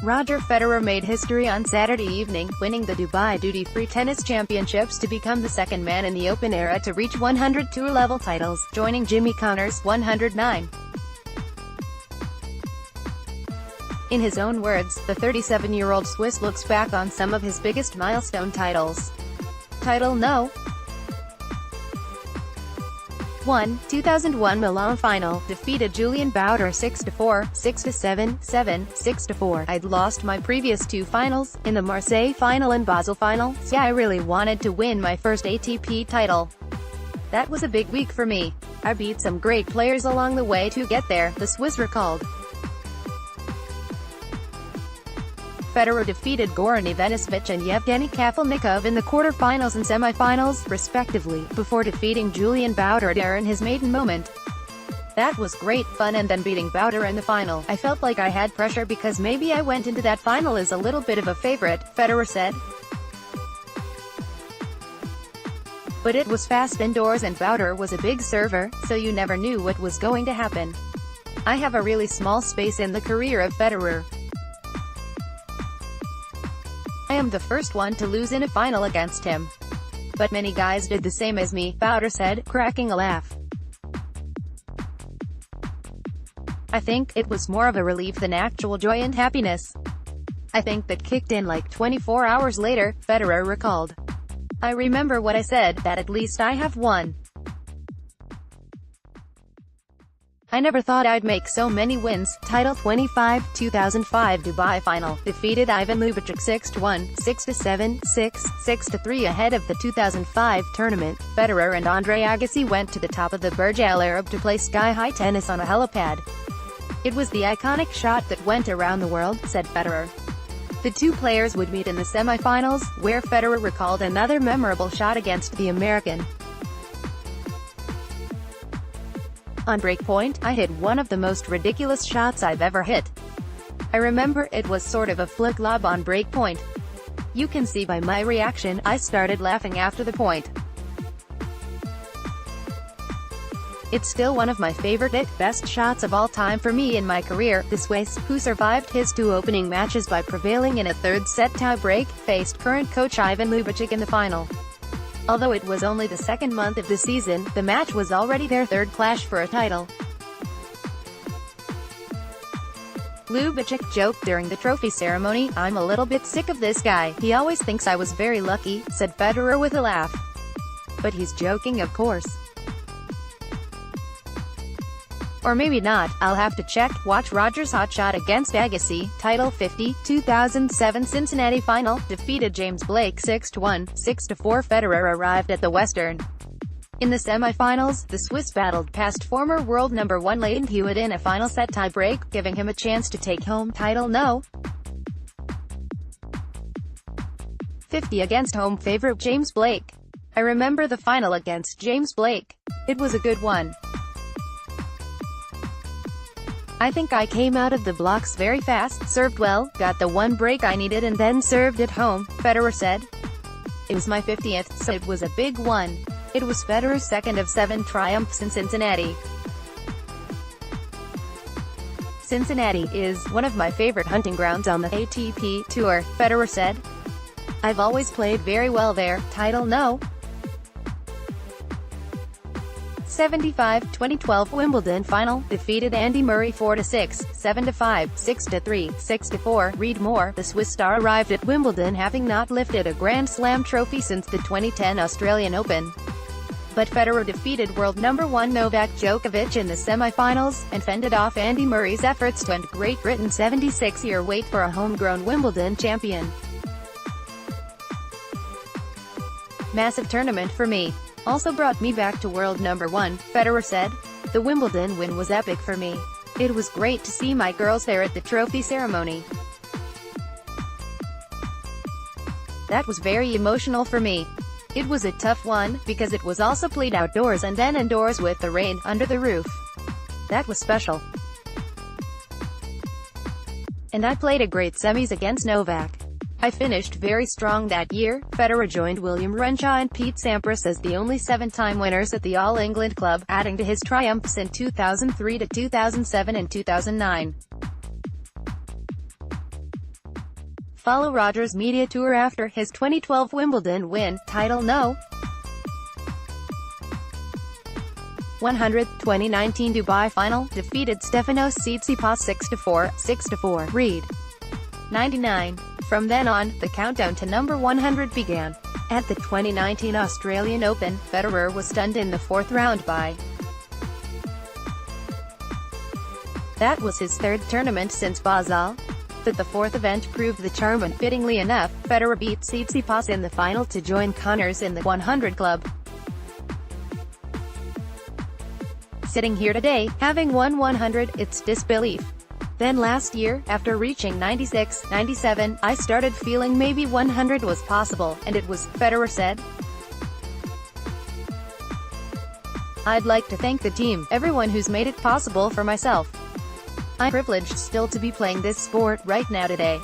Roger Federer made history on Saturday evening, winning the Dubai Duty-Free Tennis Championships to become the second man in the Open era to reach 100 tour-level titles, joining Jimmy Connor's 109. In his own words, the 37-year-old Swiss looks back on some of his biggest milestone titles. Title No. 1. 2001 Milan Final, defeated Julien Boutter 6-4, 6-7, 7, 6-4. I'd lost my previous two finals, in the Marseille Final and Basel Final, so I really wanted to win my first ATP title. That was a big week for me. I beat some great players along the way to get there, the Swiss recalled. Federer defeated Goran Ivanisevic and Yevgeny Kafelnikov in the quarter-finals and semi-finals, respectively, before defeating Julien Boutter in his maiden moment. That was great fun, and then beating Boutter in the final. I felt like I had pressure because maybe I went into that final as a little bit of a favorite, Federer said. But it was fast indoors and Boutter was a big server, so you never knew what was going to happen. I have a really small space in the career of Federer. I am the first one to lose in a final against him. But many guys did the same as me, Boutter said, cracking a laugh. I think it was more of a relief than actual joy and happiness. I think that kicked in like 24 hours later, Federer recalled. I remember what I said, that at least I have won. I never thought I'd make so many wins. Title 25, 2005 Dubai Final, defeated Ivan Lubicic 6-1, 6-7, 6, 6-3 ahead of the 2005 tournament. Federer and Andre Agassi went to the top of the Burj Al Arab to play sky-high tennis on a helipad. It was the iconic shot that went around the world, said Federer. The two players would meet in the semi-finals, where Federer recalled another memorable shot against the American. On breakpoint, I hit one of the most ridiculous shots I've ever hit. I remember it was sort of a flick lob on breakpoint. You can see by my reaction, I started laughing after the point. It's still one of my favorite, best shots of all time for me in my career. The Swiss, who survived his two opening matches by prevailing in a third-set tie-break, faced current coach Ivan Lubicic in the final. Although it was only the second month of the season, the match was already their third clash for a title. Lubicic joked during the trophy ceremony, "I'm a little bit sick of this guy. He always thinks I was very lucky," said Federer with a laugh. But he's joking, of course. Or maybe not, I'll have to check. Watch Roger's hot shot against Agassi. Title 50, 2007 Cincinnati Final, defeated James Blake 6-1, 6-4. Federer arrived at the Western. In the semi-finals, the Swiss battled past former world number 1 Lleyton Hewitt in a final set tie-break, giving him a chance to take home title No. 50 against home favorite James Blake. I remember the final against James Blake. It was a good one. I think I came out of the blocks very fast, served well, got the one break I needed and then served it home, Federer said. It was my 50th, so it was a big one. It was Federer's second of 7 triumphs in Cincinnati. Cincinnati is one of my favorite hunting grounds on the ATP Tour, Federer said. I've always played very well there. Title No. 75, 2012 Wimbledon Final, defeated Andy Murray 4-6, 7-5, 6-3, 6-4. Read more. The Swiss star arrived at Wimbledon having not lifted a Grand Slam trophy since the 2010 Australian Open. But Federer defeated world number 1 Novak Djokovic in the semi-finals, and fended off Andy Murray's efforts to end Great Britain's 76-year wait for a homegrown Wimbledon champion. Massive tournament for me. Also brought me back to world number 1, Federer said. The Wimbledon win was epic for me. It was great to see my girls there at the trophy ceremony. That was very emotional for me. It was a tough one, because it was also played outdoors and then indoors with the rain, under the roof. That was special. And I played a great semis against Novak. I finished very strong that year. Federer joined William Renshaw and Pete Sampras as the only 7-time winners at the All England Club, adding to his triumphs in 2003 to 2007 and 2009. follow Roger's media tour after his 2012 Wimbledon win. Title No. 100, 2019 Dubai Final, defeated Stefanos Tsitsipas 6-4, 6-4, Reed. 99. From then on, the countdown to number 100 began. At the 2019 Australian Open, Federer was stunned in the fourth round by. That was his third tournament since Basel. But the fourth event proved the charm, and fittingly enough, Federer beat Tsitsipas in the final to join Connors in the 100 club. Sitting here today, having won 100, it's disbelief. Then last year, after reaching 96, 97, I started feeling maybe 100 was possible, and it was, Federer said. I'd like to thank the team, everyone who's made it possible for myself. I'm privileged still to be playing this sport right now today.